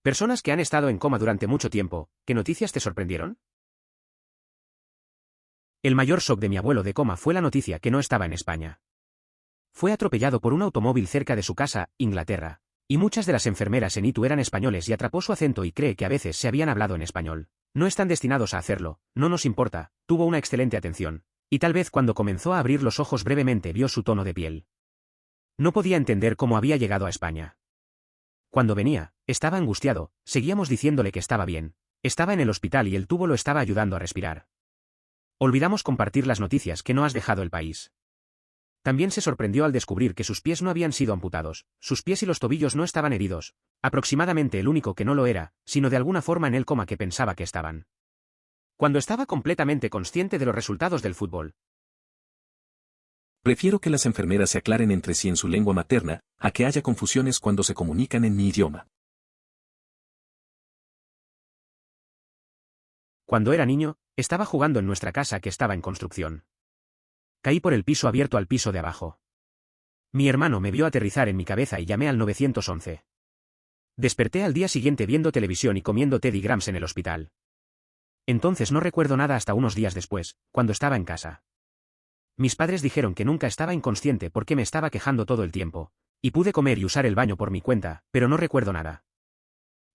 Personas que han estado en coma durante mucho tiempo, ¿qué noticias te sorprendieron? El mayor shock de mi abuelo de coma fue la noticia que no estaba en España. Fue atropellado por un automóvil cerca de su casa, Inglaterra, y muchas de las enfermeras en Itu eran españoles y atrapó su acento y cree que a veces se habían hablado en español. No están destinados a hacerlo, no nos importa, tuvo una excelente atención, y tal vez cuando comenzó a abrir los ojos brevemente vio su tono de piel. No podía entender cómo había llegado a España. Cuando venía, estaba angustiado, seguíamos diciéndole que estaba bien, estaba en el hospital y el tubo lo estaba ayudando a respirar. Olvidamos compartir las noticias que no has dejado el país. También se sorprendió al descubrir que sus pies no habían sido amputados, sus pies y los tobillos no estaban heridos, aproximadamente el único que no lo era, sino de alguna forma en el coma que pensaba que estaban. Cuando estaba completamente consciente de los resultados del fútbol. Prefiero que las enfermeras se aclaren entre sí en su lengua materna, a que haya confusiones cuando se comunican en mi idioma. Cuando era niño, estaba jugando en nuestra casa que estaba en construcción. Caí por el piso abierto al piso de abajo. Mi hermano me vio aterrizar en mi cabeza y llamé al 911. Desperté al día siguiente viendo televisión y comiendo Teddy Grahams en el hospital. Entonces no recuerdo nada hasta unos días después, cuando estaba en casa. Mis padres dijeron que nunca estaba inconsciente porque me estaba quejando todo el tiempo, y pude comer y usar el baño por mi cuenta, pero no recuerdo nada.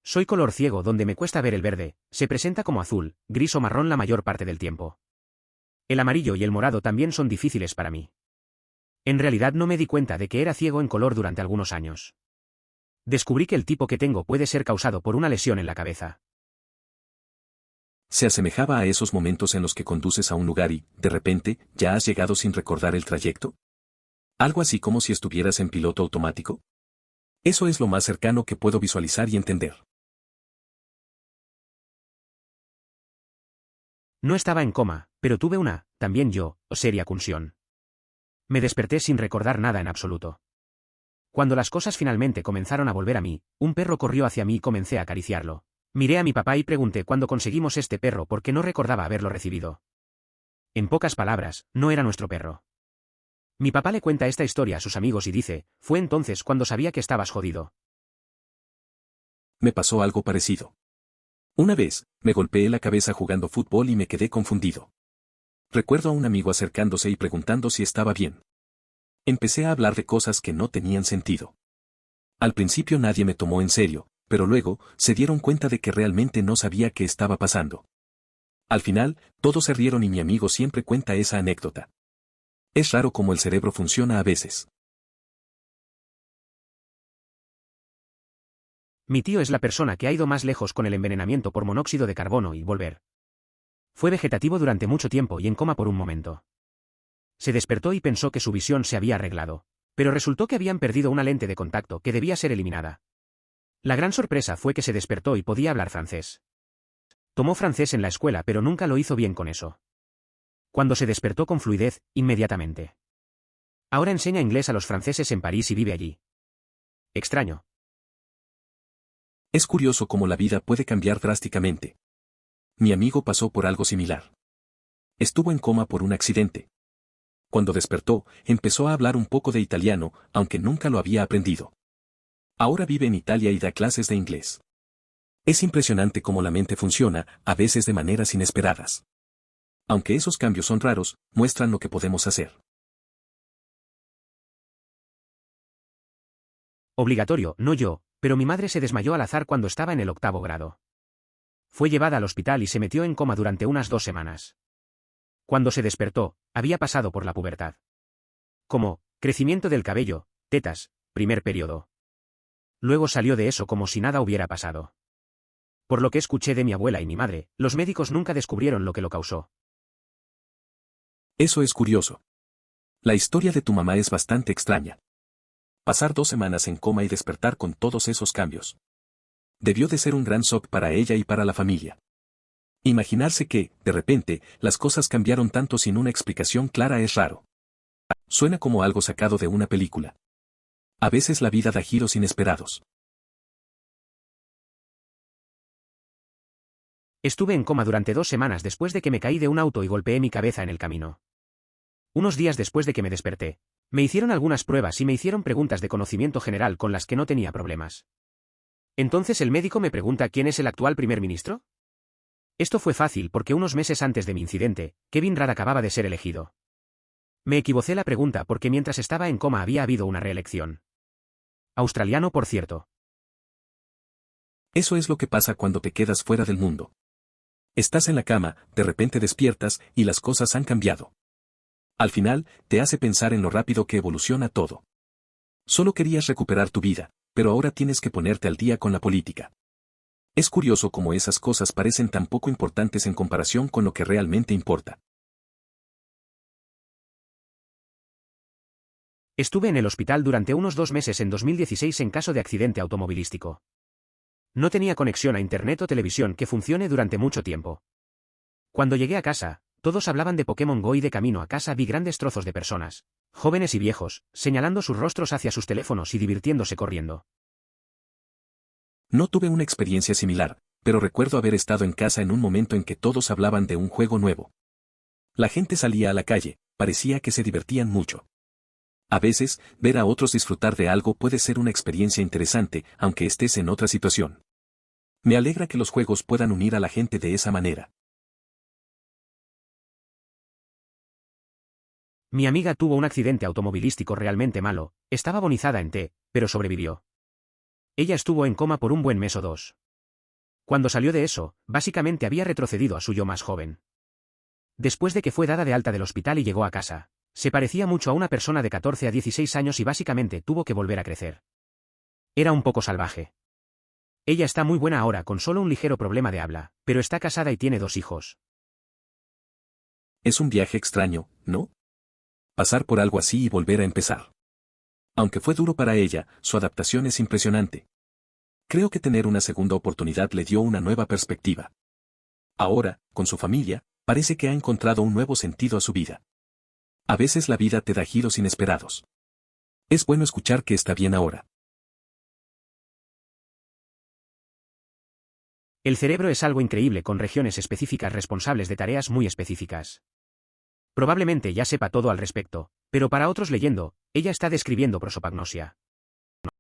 Soy color ciego donde me cuesta ver el verde, se presenta como azul, gris o marrón la mayor parte del tiempo. El amarillo y el morado también son difíciles para mí. En realidad no me di cuenta de que era ciego en color durante algunos años. Descubrí que el tipo que tengo puede ser causado por una lesión en la cabeza. Se asemejaba a esos momentos en los que conduces a un lugar y, de repente, ya has llegado sin recordar el trayecto. Algo así como si estuvieras en piloto automático. Eso es lo más cercano que puedo visualizar y entender. No estaba en coma, pero tuve también yo, seria confusión. Me desperté sin recordar nada en absoluto. Cuando las cosas finalmente comenzaron a volver a mí, un perro corrió hacia mí y comencé a acariciarlo. Miré a mi papá y pregunté cuándo conseguimos este perro porque no recordaba haberlo recibido. En pocas palabras, no era nuestro perro. Mi papá le cuenta esta historia a sus amigos y dice, fue entonces cuando sabía que estabas jodido. Me pasó algo parecido. Una vez, me golpeé la cabeza jugando fútbol y me quedé confundido. Recuerdo a un amigo acercándose y preguntando si estaba bien. Empecé a hablar de cosas que no tenían sentido. Al principio nadie me tomó en serio, pero luego, se dieron cuenta de que realmente no sabía qué estaba pasando. Al final, todos se rieron y mi amigo siempre cuenta esa anécdota. Es raro cómo el cerebro funciona a veces. Mi tío es la persona que ha ido más lejos con el envenenamiento por monóxido de carbono y volver. Fue vegetativo durante mucho tiempo y en coma por un momento. Se despertó y pensó que su visión se había arreglado, pero resultó que habían perdido una lente de contacto que debía ser eliminada. La gran sorpresa fue que se despertó y podía hablar francés. Tomó francés en la escuela pero nunca lo hizo bien con eso. Cuando se despertó con fluidez, inmediatamente. Ahora enseña inglés a los franceses en París y vive allí. Extraño. Es curioso cómo la vida puede cambiar drásticamente. Mi amigo pasó por algo similar. Estuvo en coma por un accidente. Cuando despertó, empezó a hablar un poco de italiano, aunque nunca lo había aprendido. Ahora vive en Italia y da clases de inglés. Es impresionante cómo la mente funciona, a veces de maneras inesperadas. Aunque esos cambios son raros, muestran lo que podemos hacer. Obligatorio, no yo, pero mi madre se desmayó al azar cuando estaba en el 8º grado. Fue llevada al hospital y se metió en coma durante unas 2 semanas. Cuando se despertó, había pasado por la pubertad. Como, crecimiento del cabello, tetas, primer periodo. Luego salió de eso como si nada hubiera pasado. Por lo que escuché de mi abuela y mi madre, los médicos nunca descubrieron lo que lo causó. Eso es curioso. La historia de tu mamá es bastante extraña. Pasar 2 semanas en coma y despertar con todos esos cambios. Debió de ser un gran shock para ella y para la familia. Imaginarse que, de repente, las cosas cambiaron tanto sin una explicación clara es raro. Suena como algo sacado de una película. A veces la vida da giros inesperados. Estuve en coma durante 2 semanas después de que me caí de un auto y golpeé mi cabeza en el camino. Unos días después de que me desperté, me hicieron algunas pruebas y me hicieron preguntas de conocimiento general con las que no tenía problemas. Entonces el médico me pregunta quién es el actual primer ministro. Esto fue fácil porque unos meses antes de mi incidente, Kevin Rudd acababa de ser elegido. Me equivoqué la pregunta porque mientras estaba en coma había habido una reelección. Australiano, por cierto. Eso es lo que pasa cuando te quedas fuera del mundo. Estás en la cama, de repente despiertas, y las cosas han cambiado. Al final, te hace pensar en lo rápido que evoluciona todo. Solo querías recuperar tu vida, pero ahora tienes que ponerte al día con la política. Es curioso cómo esas cosas parecen tan poco importantes en comparación con lo que realmente importa. Estuve en el hospital durante unos 2 meses en 2016 en caso de accidente automovilístico. No tenía conexión a internet o televisión que funcione durante mucho tiempo. Cuando llegué a casa, todos hablaban de Pokémon Go y de camino a casa vi grandes trozos de personas, jóvenes y viejos, señalando sus rostros hacia sus teléfonos y divirtiéndose corriendo. No tuve una experiencia similar, pero recuerdo haber estado en casa en un momento en que todos hablaban de un juego nuevo. La gente salía a la calle, parecía que se divertían mucho. A veces, ver a otros disfrutar de algo puede ser una experiencia interesante, aunque estés en otra situación. Me alegra que los juegos puedan unir a la gente de esa manera. Mi amiga tuvo un accidente automovilístico realmente malo, estaba agonizada en té, pero sobrevivió. Ella estuvo en coma por un buen mes o 2. Cuando salió de eso, básicamente había retrocedido a su yo más joven. Después de que fue dada de alta del hospital y llegó a casa, se parecía mucho a una persona de 14 a 16 años y básicamente tuvo que volver a crecer. Era un poco salvaje. Ella está muy buena ahora con solo un ligero problema de habla, pero está casada y tiene 2 hijos. Es un viaje extraño, ¿no? Pasar por algo así y volver a empezar. Aunque fue duro para ella, su adaptación es impresionante. Creo que tener una segunda oportunidad le dio una nueva perspectiva. Ahora, con su familia, parece que ha encontrado un nuevo sentido a su vida. A veces la vida te da giros inesperados. Es bueno escuchar que está bien ahora. El cerebro es algo increíble con regiones específicas responsables de tareas muy específicas. Probablemente ya sepa todo al respecto, pero para otros leyendo, ella está describiendo prosopagnosia.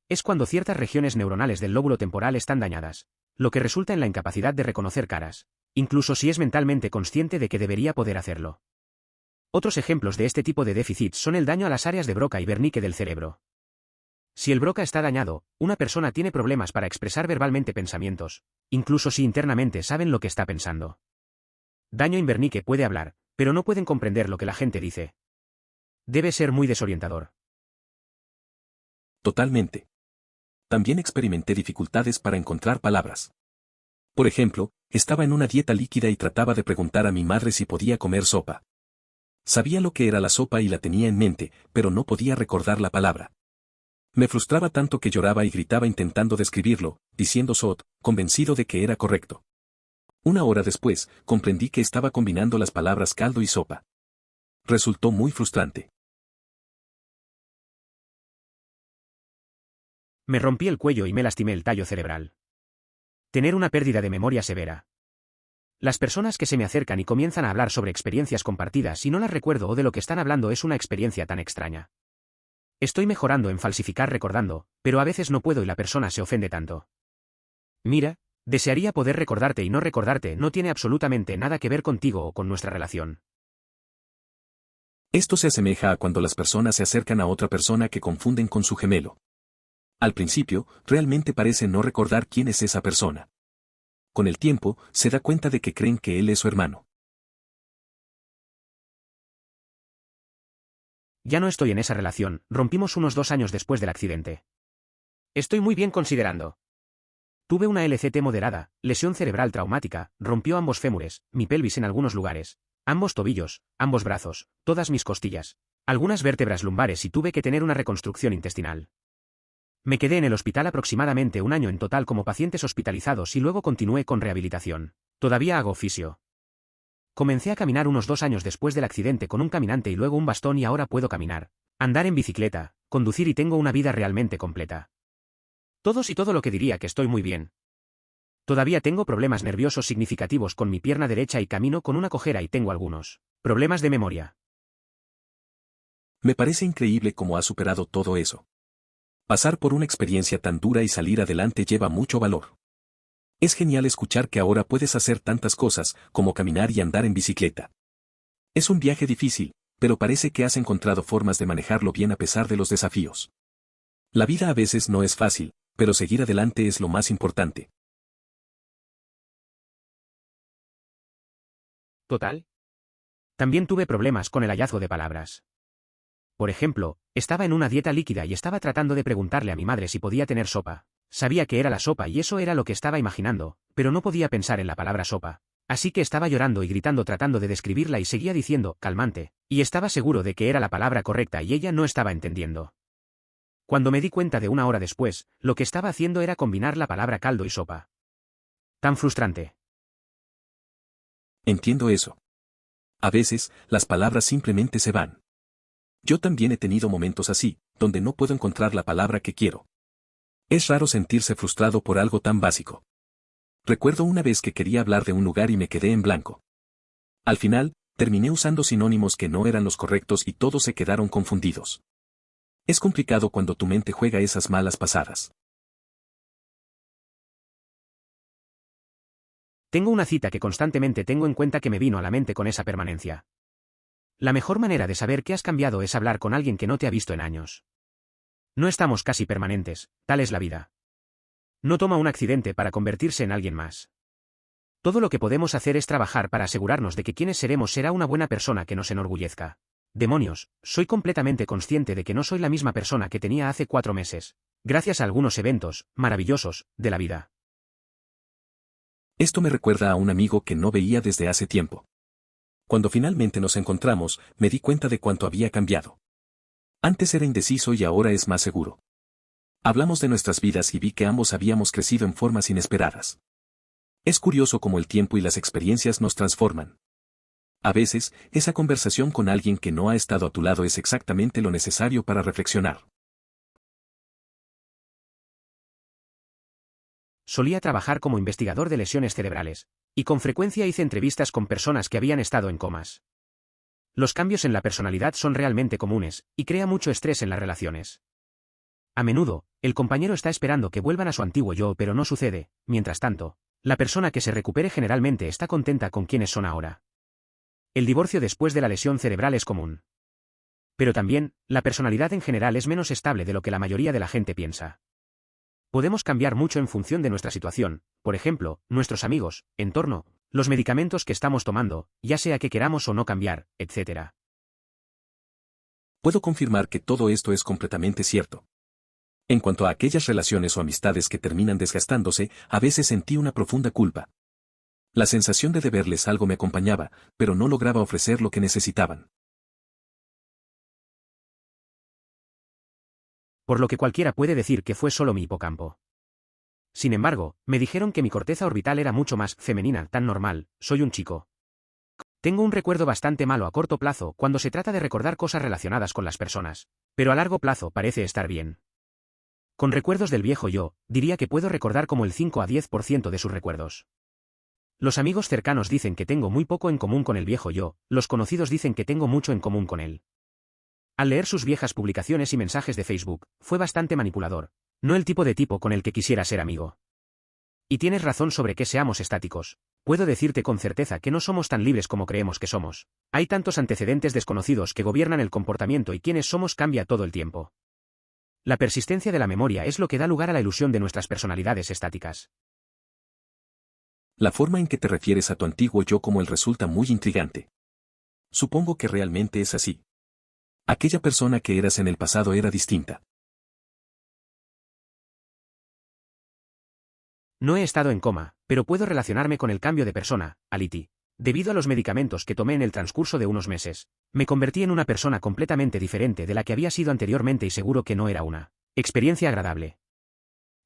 Es cuando ciertas regiones neuronales del lóbulo temporal están dañadas, lo que resulta en la incapacidad de reconocer caras, incluso si es mentalmente consciente de que debería poder hacerlo. Otros ejemplos de este tipo de déficits son el daño a las áreas de Broca y Wernicke del cerebro. Si el Broca está dañado, una persona tiene problemas para expresar verbalmente pensamientos, incluso si internamente saben lo que está pensando. Daño en Wernicke puede hablar, pero no pueden comprender lo que la gente dice. Debe ser muy desorientador. Totalmente. También experimenté dificultades para encontrar palabras. Por ejemplo, estaba en una dieta líquida y trataba de preguntar a mi madre si podía comer sopa. Sabía lo que era la sopa y la tenía en mente, pero no podía recordar la palabra. Me frustraba tanto que lloraba y gritaba intentando describirlo, diciendo sot, convencido de que era correcto. Una hora después, comprendí que estaba combinando las palabras caldo y sopa. Resultó muy frustrante. Me rompí el cuello y me lastimé el tallo cerebral. Tener una pérdida de memoria severa. Las personas que se me acercan y comienzan a hablar sobre experiencias compartidas y no las recuerdo o de lo que están hablando es una experiencia tan extraña. Estoy mejorando en falsificar recordando, pero a veces no puedo y la persona se ofende tanto. Mira, desearía poder recordarte y no recordarte no tiene absolutamente nada que ver contigo o con nuestra relación. Esto se asemeja a cuando las personas se acercan a otra persona que confunden con su gemelo. Al principio, realmente parece no recordar quién es esa persona. Con el tiempo, se da cuenta de que creen que él es su hermano. Ya no estoy en esa relación, rompimos unos 2 años después del accidente. Estoy muy bien considerando. Tuve una LCT moderada, lesión cerebral traumática, rompió ambos fémures, mi pelvis en algunos lugares, ambos tobillos, ambos brazos, todas mis costillas, algunas vértebras lumbares y tuve que tener una reconstrucción intestinal. Me quedé en el hospital aproximadamente 1 año en total como pacientes hospitalizados y luego continué con rehabilitación. Todavía hago fisio. Comencé a caminar unos 2 años después del accidente con un caminante y luego un bastón y ahora puedo caminar, andar en bicicleta, conducir y tengo una vida realmente completa. Todos y todo lo que diría que estoy muy bien. Todavía tengo problemas nerviosos significativos con mi pierna derecha y camino con una cojera y tengo algunos problemas de memoria. Me parece increíble cómo has superado todo eso. Pasar por una experiencia tan dura y salir adelante lleva mucho valor. Es genial escuchar que ahora puedes hacer tantas cosas, como caminar y andar en bicicleta. Es un viaje difícil, pero parece que has encontrado formas de manejarlo bien a pesar de los desafíos. La vida a veces no es fácil, pero seguir adelante es lo más importante. Total. También tuve problemas con el hallazgo de palabras. Por ejemplo, estaba en una dieta líquida y estaba tratando de preguntarle a mi madre si podía tener sopa. Sabía que era la sopa y eso era lo que estaba imaginando, pero no podía pensar en la palabra sopa. Así que estaba llorando y gritando tratando de describirla y seguía diciendo, calmante, y estaba seguro de que era la palabra correcta y ella no estaba entendiendo. Cuando me di cuenta de una hora después, lo que estaba haciendo era combinar la palabra caldo y sopa. Tan frustrante. Entiendo eso. A veces, las palabras simplemente se van. Yo también he tenido momentos así, donde no puedo encontrar la palabra que quiero. Es raro sentirse frustrado por algo tan básico. Recuerdo una vez que quería hablar de un lugar y me quedé en blanco. Al final, terminé usando sinónimos que no eran los correctos y todos se quedaron confundidos. Es complicado cuando tu mente juega esas malas pasadas. Tengo una cita que constantemente tengo en cuenta que me vino a la mente con esa permanencia. La mejor manera de saber que has cambiado es hablar con alguien que no te ha visto en años. No estamos casi permanentes, tal es la vida. No toma un accidente para convertirse en alguien más. Todo lo que podemos hacer es trabajar para asegurarnos de que quienes seremos será una buena persona que nos enorgullezca. Demonios, soy completamente consciente de que no soy la misma persona que tenía hace 4 meses, gracias a algunos eventos, maravillosos, de la vida. Esto me recuerda a un amigo que no veía desde hace tiempo. Cuando finalmente nos encontramos, me di cuenta de cuánto había cambiado. Antes era indeciso y ahora es más seguro. Hablamos de nuestras vidas y vi que ambos habíamos crecido en formas inesperadas. Es curioso cómo el tiempo y las experiencias nos transforman. A veces, esa conversación con alguien que no ha estado a tu lado es exactamente lo necesario para reflexionar. Solía trabajar como investigador de lesiones cerebrales, y con frecuencia hice entrevistas con personas que habían estado en comas. Los cambios en la personalidad son realmente comunes, y crea mucho estrés en las relaciones. A menudo, el compañero está esperando que vuelvan a su antiguo yo, pero no sucede. Mientras tanto, la persona que se recupere generalmente está contenta con quienes son ahora. El divorcio después de la lesión cerebral es común. Pero también, la personalidad en general es menos estable de lo que la mayoría de la gente piensa. Podemos cambiar mucho en función de nuestra situación, por ejemplo, nuestros amigos, entorno, los medicamentos que estamos tomando, ya sea que queramos o no cambiar, etc. Puedo confirmar que todo esto es completamente cierto. En cuanto a aquellas relaciones o amistades que terminan desgastándose, a veces sentí una profunda culpa. La sensación de deberles algo me acompañaba, pero no lograba ofrecer lo que necesitaban. Por lo que cualquiera puede decir que fue solo mi hipocampo. Sin embargo, me dijeron que mi corteza orbital era mucho más femenina, tan normal, soy un chico. Tengo un recuerdo bastante malo a corto plazo cuando se trata de recordar cosas relacionadas con las personas, pero a largo plazo parece estar bien. Con recuerdos del viejo yo, diría que puedo recordar como el 5 a 10% de sus recuerdos. Los amigos cercanos dicen que tengo muy poco en común con el viejo yo, los conocidos dicen que tengo mucho en común con él. Al leer sus viejas publicaciones y mensajes de Facebook, fue bastante manipulador, no el tipo de tipo con el que quisiera ser amigo. Y tienes razón sobre que seamos estáticos. Puedo decirte con certeza que no somos tan libres como creemos que somos. Hay tantos antecedentes desconocidos que gobiernan el comportamiento y quienes somos cambia todo el tiempo. La persistencia de la memoria es lo que da lugar a la ilusión de nuestras personalidades estáticas. La forma en que te refieres a tu antiguo yo como él resulta muy intrigante. Supongo que realmente es así. Aquella persona que eras en el pasado era distinta. No he estado en coma, pero puedo relacionarme con el cambio de persona, Aliti. Debido a los medicamentos que tomé en el transcurso de unos meses, me convertí en una persona completamente diferente de la que había sido anteriormente y seguro que no era una experiencia agradable.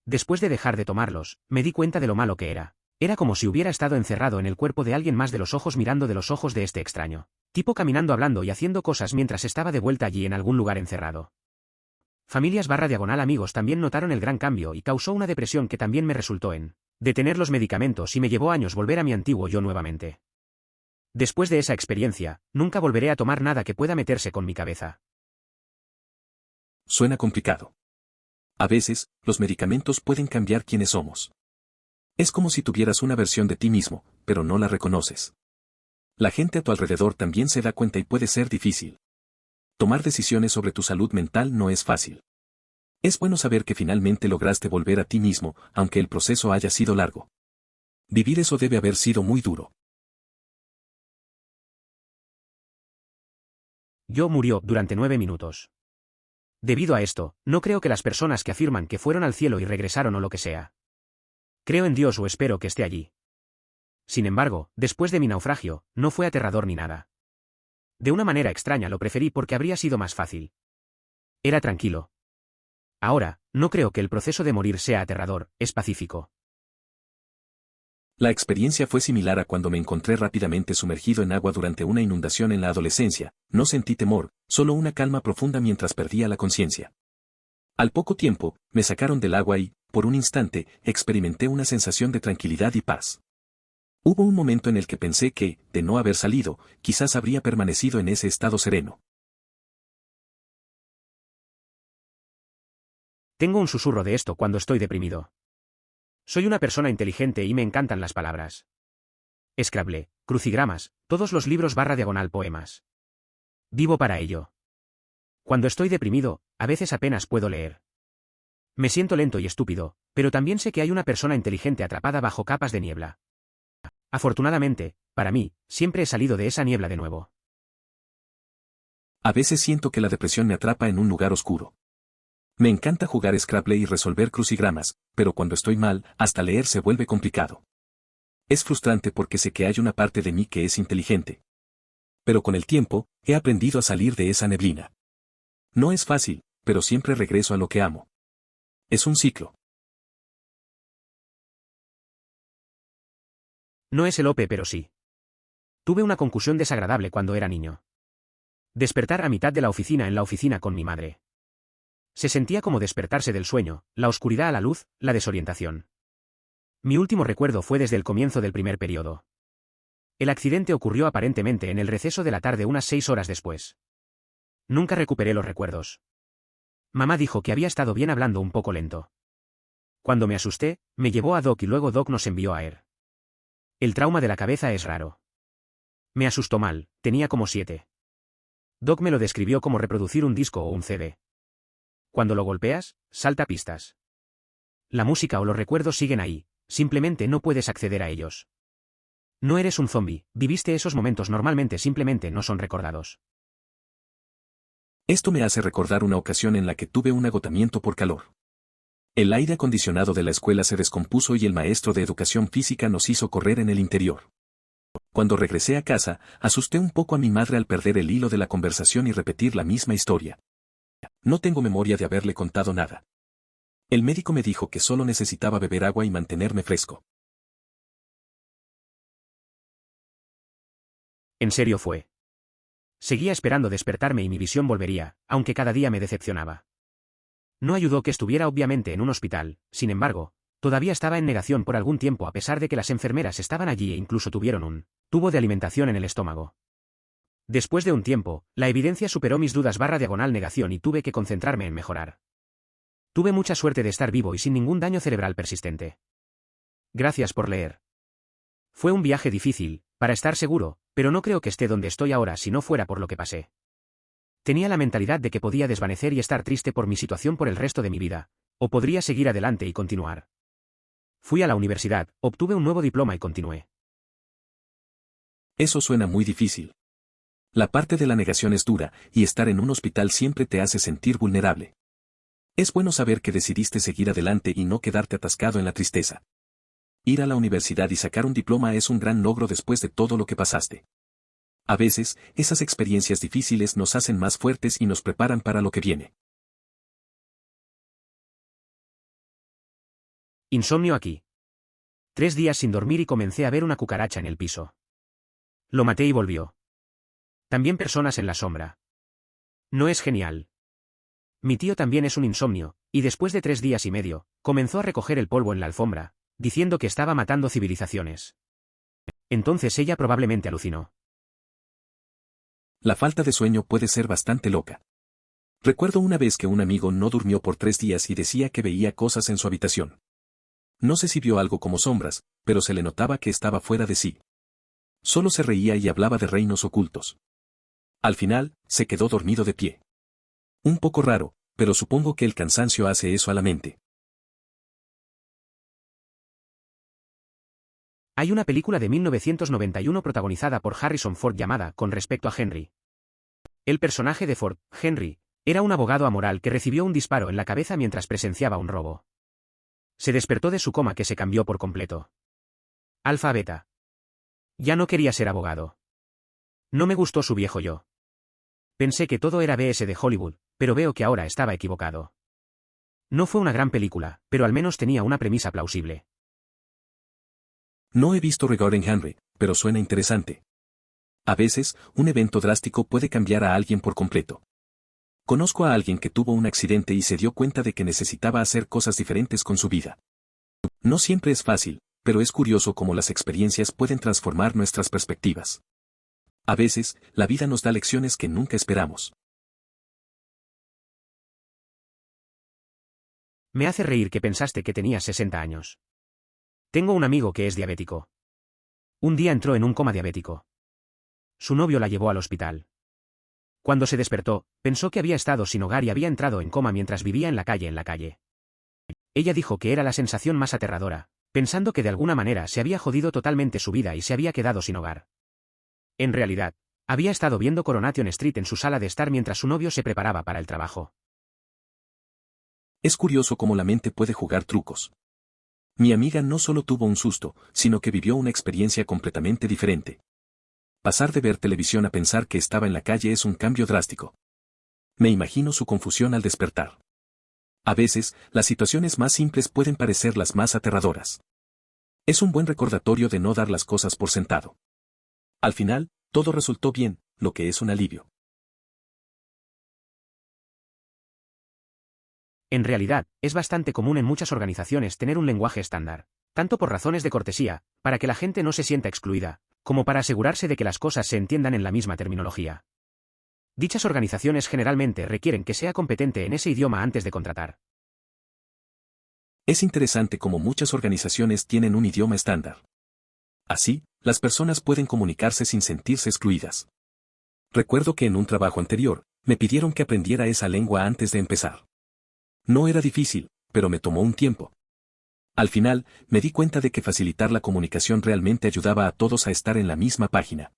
Después de dejar de tomarlos, me di cuenta de lo malo que era. Era como si hubiera estado encerrado en el cuerpo de alguien más de los ojos mirando de los ojos de este extraño tipo caminando hablando y haciendo cosas mientras estaba de vuelta allí en algún lugar encerrado. Familias/amigos también notaron el gran cambio y causó una depresión que también me resultó en detener los medicamentos y me llevó años volver a mi antiguo yo nuevamente. Después de esa experiencia, nunca volveré a tomar nada que pueda meterse con mi cabeza. Suena complicado. A veces, los medicamentos pueden cambiar quiénes somos. Es como si tuvieras una versión de ti mismo, pero no la reconoces. La gente a tu alrededor también se da cuenta y puede ser difícil. Tomar decisiones sobre tu salud mental no es fácil. Es bueno saber que finalmente lograste volver a ti mismo, aunque el proceso haya sido largo. Vivir eso debe haber sido muy duro. Yo murió durante 9 minutos. Debido a esto, no creo que las personas que afirman que fueron al cielo y regresaron o lo que sea. Creo en Dios o espero que esté allí. Sin embargo, después de mi naufragio, no fue aterrador ni nada. De una manera extraña lo preferí porque habría sido más fácil. Era tranquilo. Ahora, no creo que el proceso de morir sea aterrador, es pacífico. La experiencia fue similar a cuando me encontré rápidamente sumergido en agua durante una inundación en la adolescencia. No sentí temor, solo una calma profunda mientras perdía la conciencia. Al poco tiempo, me sacaron del agua y, por un instante, experimenté una sensación de tranquilidad y paz. Hubo un momento en el que pensé que, de no haber salido, quizás habría permanecido en ese estado sereno. Tengo un susurro de esto cuando estoy deprimido. Soy una persona inteligente y me encantan las palabras. Scrabble, crucigramas, todos los libros / poemas. Vivo para ello. Cuando estoy deprimido, a veces apenas puedo leer. Me siento lento y estúpido, pero también sé que hay una persona inteligente atrapada bajo capas de niebla. Afortunadamente, para mí, siempre he salido de esa niebla de nuevo. A veces siento que la depresión me atrapa en un lugar oscuro. Me encanta jugar Scrabble y resolver crucigramas, pero cuando estoy mal, hasta leer se vuelve complicado. Es frustrante porque sé que hay una parte de mí que es inteligente. Pero con el tiempo, he aprendido a salir de esa neblina. No es fácil, pero siempre regreso a lo que amo. Es un ciclo. No es elope pero sí. Tuve una concusión desagradable cuando era niño. Despertar a mitad de la oficina en la oficina con mi madre. Se sentía como despertarse del sueño, la oscuridad a la luz, la desorientación. Mi último recuerdo fue desde el comienzo del primer periodo. El accidente ocurrió aparentemente en el receso de la tarde unas 6 horas después. Nunca recuperé los recuerdos. Mamá dijo que había estado bien hablando un poco lento. Cuando me asusté, me llevó a Doc y luego Doc nos envió a Air. El trauma de la cabeza es raro. Me asustó mal, tenía como 7. Doc me lo describió como reproducir un disco o un CD. Cuando lo golpeas, salta pistas. La música o los recuerdos siguen ahí, simplemente no puedes acceder a ellos. No eres un zombie, viviste esos momentos normalmente simplemente no son recordados. Esto me hace recordar una ocasión en la que tuve un agotamiento por calor. El aire acondicionado de la escuela se descompuso y el maestro de educación física nos hizo correr en el interior. Cuando regresé a casa, asusté un poco a mi madre al perder el hilo de la conversación y repetir la misma historia. No tengo memoria de haberle contado nada. El médico me dijo que solo necesitaba beber agua y mantenerme fresco. En serio fue. Seguía esperando despertarme y mi visión volvería, aunque cada día me decepcionaba. No ayudó que estuviera obviamente en un hospital, sin embargo, todavía estaba en negación por algún tiempo a pesar de que las enfermeras estaban allí e incluso tuvieron un tubo de alimentación en el estómago. Después de un tiempo, la evidencia superó mis dudas / negación y tuve que concentrarme en mejorar. Tuve mucha suerte de estar vivo y sin ningún daño cerebral persistente. Gracias por leer. Fue un viaje difícil, para estar seguro, pero no creo que esté donde estoy ahora si no fuera por lo que pasé. Tenía la mentalidad de que podía desvanecer y estar triste por mi situación por el resto de mi vida, o podría seguir adelante y continuar. Fui a la universidad, obtuve un nuevo diploma y continué. Eso suena muy difícil. La parte de la negación es dura, y estar en un hospital siempre te hace sentir vulnerable. Es bueno saber que decidiste seguir adelante y no quedarte atascado en la tristeza. Ir a la universidad y sacar un diploma es un gran logro después de todo lo que pasaste. A veces, esas experiencias difíciles nos hacen más fuertes y nos preparan para lo que viene. Insomnio aquí. 3 días sin dormir y comencé a ver una cucaracha en el piso. Lo maté y volvió. También personas en la sombra. No es genial. Mi tío también es un insomnio, y después de 3 días y medio, comenzó a recoger el polvo en la alfombra, diciendo que estaba matando civilizaciones. Entonces ella probablemente alucinó. La falta de sueño puede ser bastante loca. Recuerdo una vez que un amigo no durmió por 3 días y decía que veía cosas en su habitación. No sé si vio algo como sombras, pero se le notaba que estaba fuera de sí. Solo se reía y hablaba de reinos ocultos. Al final, se quedó dormido de pie. Un poco raro, pero supongo que el cansancio hace eso a la mente. Hay una película de 1991 protagonizada por Harrison Ford llamada Con respecto a Henry. El personaje de Ford, Henry, era un abogado amoral que recibió un disparo en la cabeza mientras presenciaba un robo. Se despertó de su coma que se cambió por completo. Alfa Beta. Ya no quería ser abogado. No me gustó su viejo yo. Pensé que todo era BS de Hollywood, pero veo que ahora estaba equivocado. No fue una gran película, pero al menos tenía una premisa plausible. No he visto Regarding Henry, pero suena interesante. A veces, un evento drástico puede cambiar a alguien por completo. Conozco a alguien que tuvo un accidente y se dio cuenta de que necesitaba hacer cosas diferentes con su vida. No siempre es fácil, pero es curioso cómo las experiencias pueden transformar nuestras perspectivas. A veces, la vida nos da lecciones que nunca esperamos. Me hace reír que pensaste que tenías 60 años. Tengo un amigo que es diabético. Un día entró en un coma diabético. Su novio la llevó al hospital. Cuando se despertó, pensó que había estado sin hogar y había entrado en coma mientras vivía en la calle. Ella dijo que era la sensación más aterradora, pensando que de alguna manera se había jodido totalmente su vida y se había quedado sin hogar. En realidad, había estado viendo Coronation Street en su sala de estar mientras su novio se preparaba para el trabajo. Es curioso cómo la mente puede jugar trucos. Mi amiga no solo tuvo un susto, sino que vivió una experiencia completamente diferente. Pasar de ver televisión a pensar que estaba en la calle es un cambio drástico. Me imagino su confusión al despertar. A veces, las situaciones más simples pueden parecer las más aterradoras. Es un buen recordatorio de no dar las cosas por sentado. Al final, todo resultó bien, lo que es un alivio. En realidad, es bastante común en muchas organizaciones tener un lenguaje estándar, tanto por razones de cortesía, para que la gente no se sienta excluida, como para asegurarse de que las cosas se entiendan en la misma terminología. Dichas organizaciones generalmente requieren que sea competente en ese idioma antes de contratar. Es interesante cómo muchas organizaciones tienen un idioma estándar. Así, las personas pueden comunicarse sin sentirse excluidas. Recuerdo que en un trabajo anterior, me pidieron que aprendiera esa lengua antes de empezar. No era difícil, pero me tomó un tiempo. Al final, me di cuenta de que facilitar la comunicación realmente ayudaba a todos a estar en la misma página.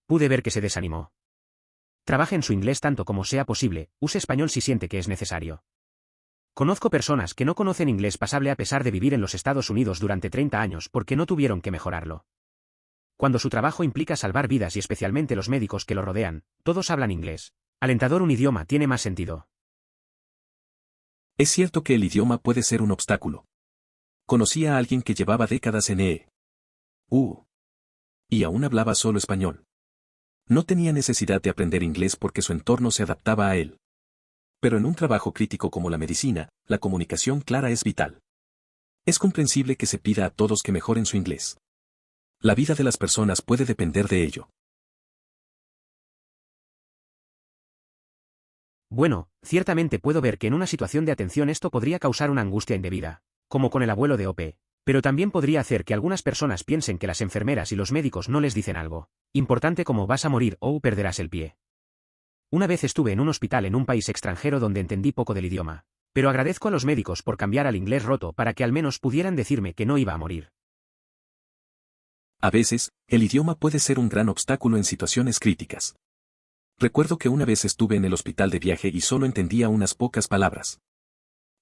Pude ver que se desanimó. Trabaje en su inglés tanto como sea posible, use español si siente que es necesario. Conozco personas que no conocen inglés pasable a pesar de vivir en los Estados Unidos durante 30 años porque no tuvieron que mejorarlo. Cuando su trabajo implica salvar vidas y especialmente los médicos que lo rodean, todos hablan inglés. Alentador, un idioma tiene más sentido. Es cierto que el idioma puede ser un obstáculo. Conocí a alguien que llevaba décadas en EU. Y aún hablaba solo español. No tenía necesidad de aprender inglés porque su entorno se adaptaba a él. Pero en un trabajo crítico como la medicina, la comunicación clara es vital. Es comprensible que se pida a todos que mejoren su inglés. La vida de las personas puede depender de ello. Bueno, ciertamente puedo ver que en una situación de atención esto podría causar una angustia indebida, como con el abuelo de OP, pero también podría hacer que algunas personas piensen que las enfermeras y los médicos no les dicen algo importante como vas a morir o perderás el pie. Una vez estuve en un hospital en un país extranjero donde entendí poco del idioma, pero agradezco a los médicos por cambiar al inglés roto para que al menos pudieran decirme que no iba a morir. A veces, el idioma puede ser un gran obstáculo en situaciones críticas. Recuerdo que una vez estuve en el hospital de viaje y solo entendía unas pocas palabras.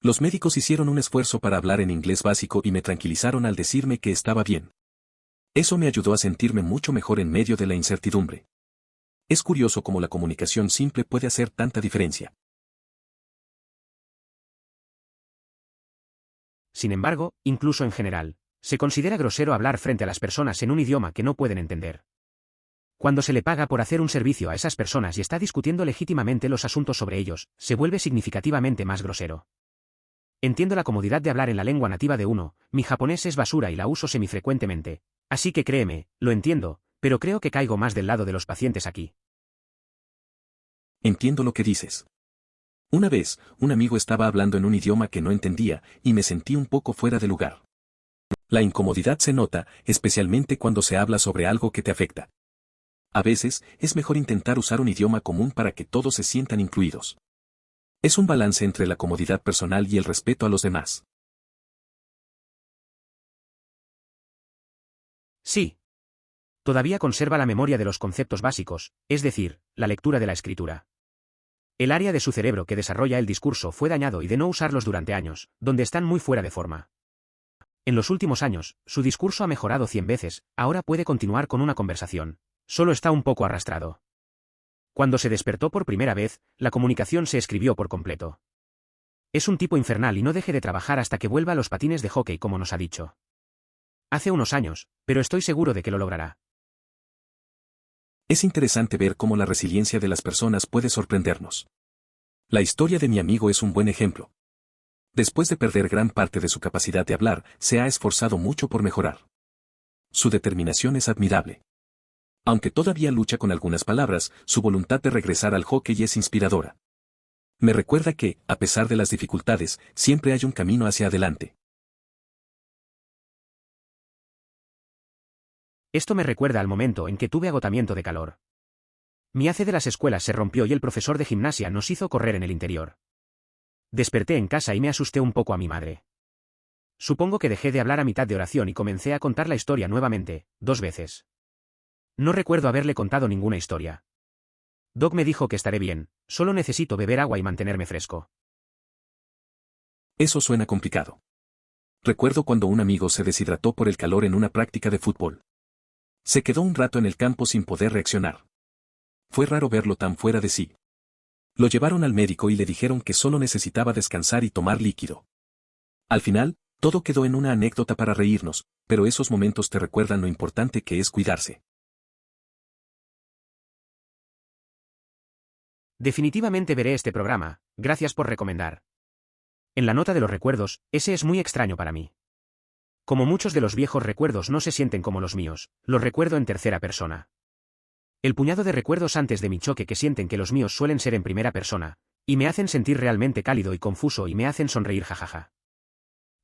Los médicos hicieron un esfuerzo para hablar en inglés básico y me tranquilizaron al decirme que estaba bien. Eso me ayudó a sentirme mucho mejor en medio de la incertidumbre. Es curioso cómo la comunicación simple puede hacer tanta diferencia. Sin embargo, incluso en general, se considera grosero hablar frente a las personas en un idioma que no pueden entender. Cuando se le paga por hacer un servicio a esas personas y está discutiendo legítimamente los asuntos sobre ellos, se vuelve significativamente más grosero. Entiendo la comodidad de hablar en la lengua nativa de uno, mi japonés es basura y la uso semifrecuentemente, así que créeme, lo entiendo, Pero creo que caigo más del lado de los pacientes aquí. Entiendo lo que dices. Una vez, un amigo estaba hablando en un idioma que no entendía, y me sentí un poco fuera de lugar. La incomodidad se nota, especialmente cuando se habla sobre algo que te afecta. A veces, es mejor intentar usar un idioma común para que todos se sientan incluidos. Es un balance entre la comodidad personal y el respeto a los demás. Sí. Todavía conserva la memoria de los conceptos básicos, es decir, la lectura de la escritura. El área de su cerebro que desarrolla el discurso fue dañado y de no usarlos durante años, donde están muy fuera de forma. En los últimos años, su discurso ha mejorado 100 veces, ahora puede continuar con una conversación. Solo está un poco arrastrado. Cuando se despertó por primera vez, la comunicación se escribió por completo. Es un tipo infernal y no deje de trabajar hasta que vuelva a los patines de hockey como nos ha dicho. Hace unos años, pero estoy seguro de que lo logrará. Es interesante ver cómo la resiliencia de las personas puede sorprendernos. La historia de mi amigo es un buen ejemplo. Después de perder gran parte de su capacidad de hablar, se ha esforzado mucho por mejorar. Su determinación es admirable. Aunque todavía lucha con algunas palabras, su voluntad de regresar al hockey es inspiradora. Me recuerda que, a pesar de las dificultades, siempre hay un camino hacia adelante. Esto me recuerda al momento en que tuve agotamiento de calor. Mi hace de las escuelas se rompió y el profesor de gimnasia nos hizo correr en el interior. Desperté en casa y me asusté un poco a mi madre. Supongo que dejé de hablar a mitad de oración y comencé a contar la historia nuevamente, 2 veces. No recuerdo haberle contado ninguna historia. Doc me dijo que estaré bien, solo necesito beber agua y mantenerme fresco. Eso suena complicado. Recuerdo cuando un amigo se deshidrató por el calor en una práctica de fútbol. Se quedó un rato en el campo sin poder reaccionar. Fue raro verlo tan fuera de sí. Lo llevaron al médico y le dijeron que solo necesitaba descansar y tomar líquido. Al final, todo quedó en una anécdota para reírnos, pero esos momentos te recuerdan lo importante que es cuidarse. Definitivamente veré este programa, gracias por recomendar. En la nota de los recuerdos, ese es muy extraño para mí. Como muchos de los viejos recuerdos no se sienten como los míos, los recuerdo en tercera persona. El puñado de recuerdos antes de mi choque que sienten que los míos suelen ser en primera persona, y me hacen sentir realmente cálido y confuso y me hacen sonreír jajaja.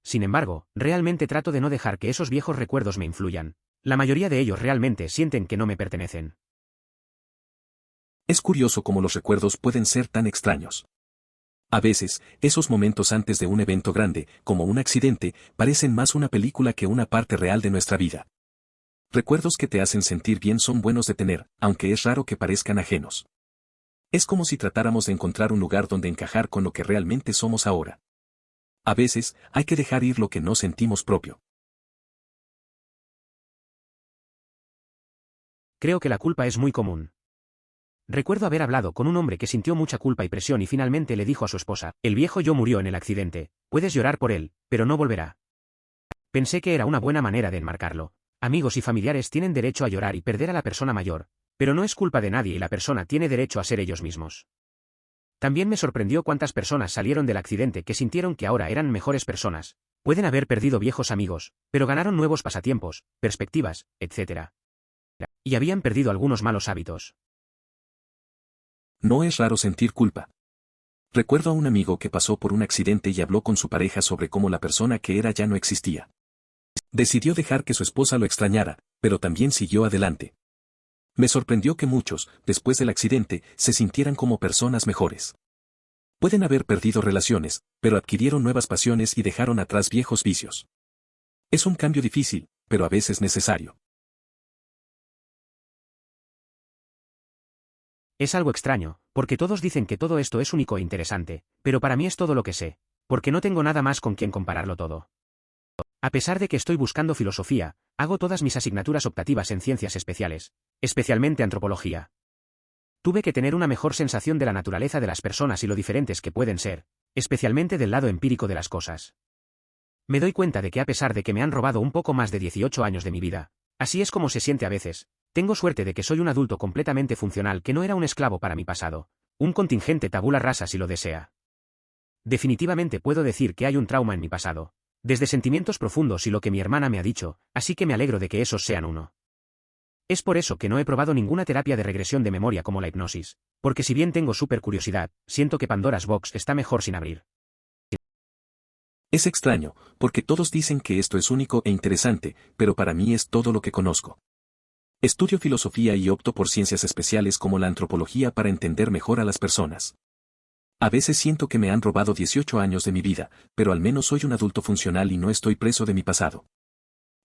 Sin embargo, realmente trato de no dejar que esos viejos recuerdos me influyan. La mayoría de ellos realmente sienten que no me pertenecen. Es curioso cómo los recuerdos pueden ser tan extraños. A veces, esos momentos antes de un evento grande, como un accidente, parecen más una película que una parte real de nuestra vida. Recuerdos que te hacen sentir bien son buenos de tener, aunque es raro que parezcan ajenos. Es como si tratáramos de encontrar un lugar donde encajar con lo que realmente somos ahora. A veces, hay que dejar ir lo que no sentimos propio. Creo que la culpa es muy común. Recuerdo haber hablado con un hombre que sintió mucha culpa y presión y finalmente le dijo a su esposa, el viejo yo murió en el accidente, puedes llorar por él, pero no volverá. Pensé que era una buena manera de enmarcarlo. Amigos y familiares tienen derecho a llorar y perder a la persona mayor, pero no es culpa de nadie y la persona tiene derecho a ser ellos mismos. También me sorprendió cuántas personas salieron del accidente que sintieron que ahora eran mejores personas. Pueden haber perdido viejos amigos, pero ganaron nuevos pasatiempos, perspectivas, etc. Y habían perdido algunos malos hábitos. No es raro sentir culpa. Recuerdo a un amigo que pasó por un accidente y habló con su pareja sobre cómo la persona que era ya no existía. Decidió dejar que su esposa lo extrañara, pero también siguió adelante. Me sorprendió que muchos, después del accidente, se sintieran como personas mejores. Pueden haber perdido relaciones, pero adquirieron nuevas pasiones y dejaron atrás viejos vicios. Es un cambio difícil, pero a veces necesario. Es algo extraño, porque todos dicen que todo esto es único e interesante, pero para mí es todo lo que sé, porque no tengo nada más con quien compararlo todo. A pesar de que estoy buscando filosofía, hago todas mis asignaturas optativas en ciencias especiales, especialmente antropología. Tuve que tener una mejor sensación de la naturaleza de las personas y lo diferentes que pueden ser, especialmente del lado empírico de las cosas. Me doy cuenta de que a pesar de que me han robado un poco más de 18 años de mi vida, así es como se siente a veces, tengo suerte de que soy un adulto completamente funcional que no era un esclavo para mi pasado, un contingente tabula rasa si lo desea. Definitivamente puedo decir que hay un trauma en mi pasado, desde sentimientos profundos y lo que mi hermana me ha dicho, así que me alegro de que esos sean uno. Es por eso que no he probado ninguna terapia de regresión de memoria como la hipnosis, porque si bien tengo súper curiosidad, siento que Pandora's Box está mejor sin abrir. Es extraño, porque todos dicen que esto es único e interesante, pero para mí es todo lo que conozco. Estudio filosofía y opto por ciencias especiales como la antropología para entender mejor a las personas. A veces siento que me han robado 18 años de mi vida, pero al menos soy un adulto funcional y no estoy preso de mi pasado.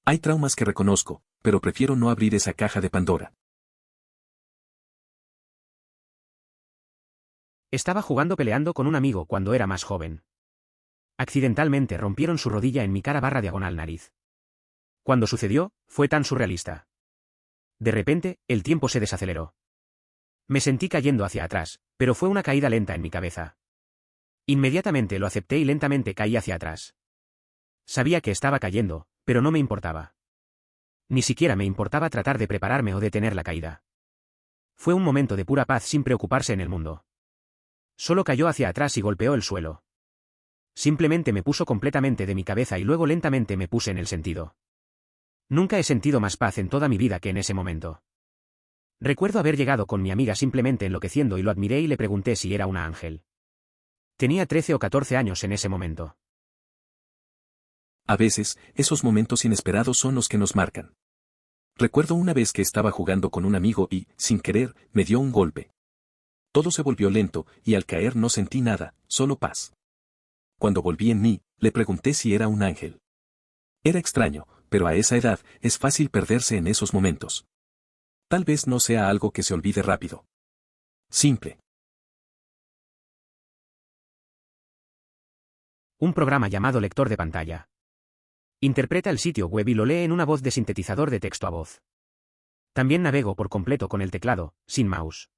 Hay traumas que reconozco, pero prefiero no abrir esa caja de Pandora. Estaba peleando con un amigo cuando era más joven. Accidentalmente rompieron su rodilla en mi cara/diagonal nariz. Cuando sucedió, fue tan surrealista. De repente, el tiempo se desaceleró. Me sentí cayendo hacia atrás, pero fue una caída lenta en mi cabeza. Inmediatamente lo acepté y lentamente caí hacia atrás. Sabía que estaba cayendo, pero no me importaba. Ni siquiera me importaba tratar de prepararme o detener la caída. Fue un momento de pura paz sin preocuparse en el mundo. Solo cayó hacia atrás y golpeó el suelo. Simplemente me puso completamente de mi cabeza y luego lentamente me puse en el sentido. Nunca he sentido más paz en toda mi vida que en ese momento. Recuerdo haber llegado con mi amiga simplemente enloqueciendo y lo admiré y le pregunté si era una ángel. Tenía 13 o 14 años en ese momento. A veces, esos momentos inesperados son los que nos marcan. Recuerdo una vez que estaba jugando con un amigo y, sin querer, me dio un golpe. Todo se volvió lento, y al caer no sentí nada, solo paz. Cuando volví en mí, le pregunté si era un ángel. Era extraño, pero a esa edad, es fácil perderse en esos momentos. Tal vez no sea algo que se olvide rápido. Simple. Un programa llamado lector de pantalla. Interpreta el sitio web y lo lee en una voz de sintetizador de texto a voz. También navego por completo con el teclado, sin mouse.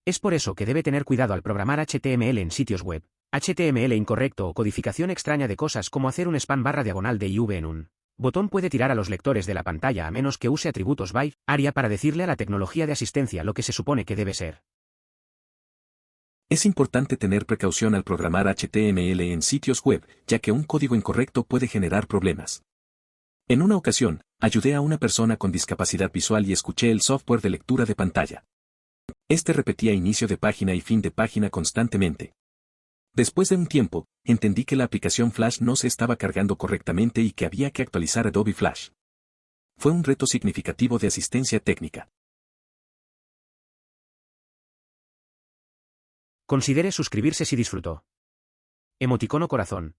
Es por eso que debe tener cuidado al programar HTML en sitios web. HTML incorrecto o codificación extraña de cosas como hacer un span/diagonal de IV en un botón puede tirar a los lectores de la pantalla a menos que use atributos by ARIA para decirle a la tecnología de asistencia lo que se supone que debe ser. Es importante tener precaución al programar HTML en sitios web, ya que un código incorrecto puede generar problemas. En una ocasión, ayudé a una persona con discapacidad visual y escuché el software de lectura de pantalla. Este repetía inicio de página y fin de página constantemente. Después de un tiempo, entendí que la aplicación Flash no se estaba cargando correctamente y que había que actualizar Adobe Flash. Fue un reto significativo de asistencia técnica. Considere suscribirse si disfrutó. Emoticono corazón.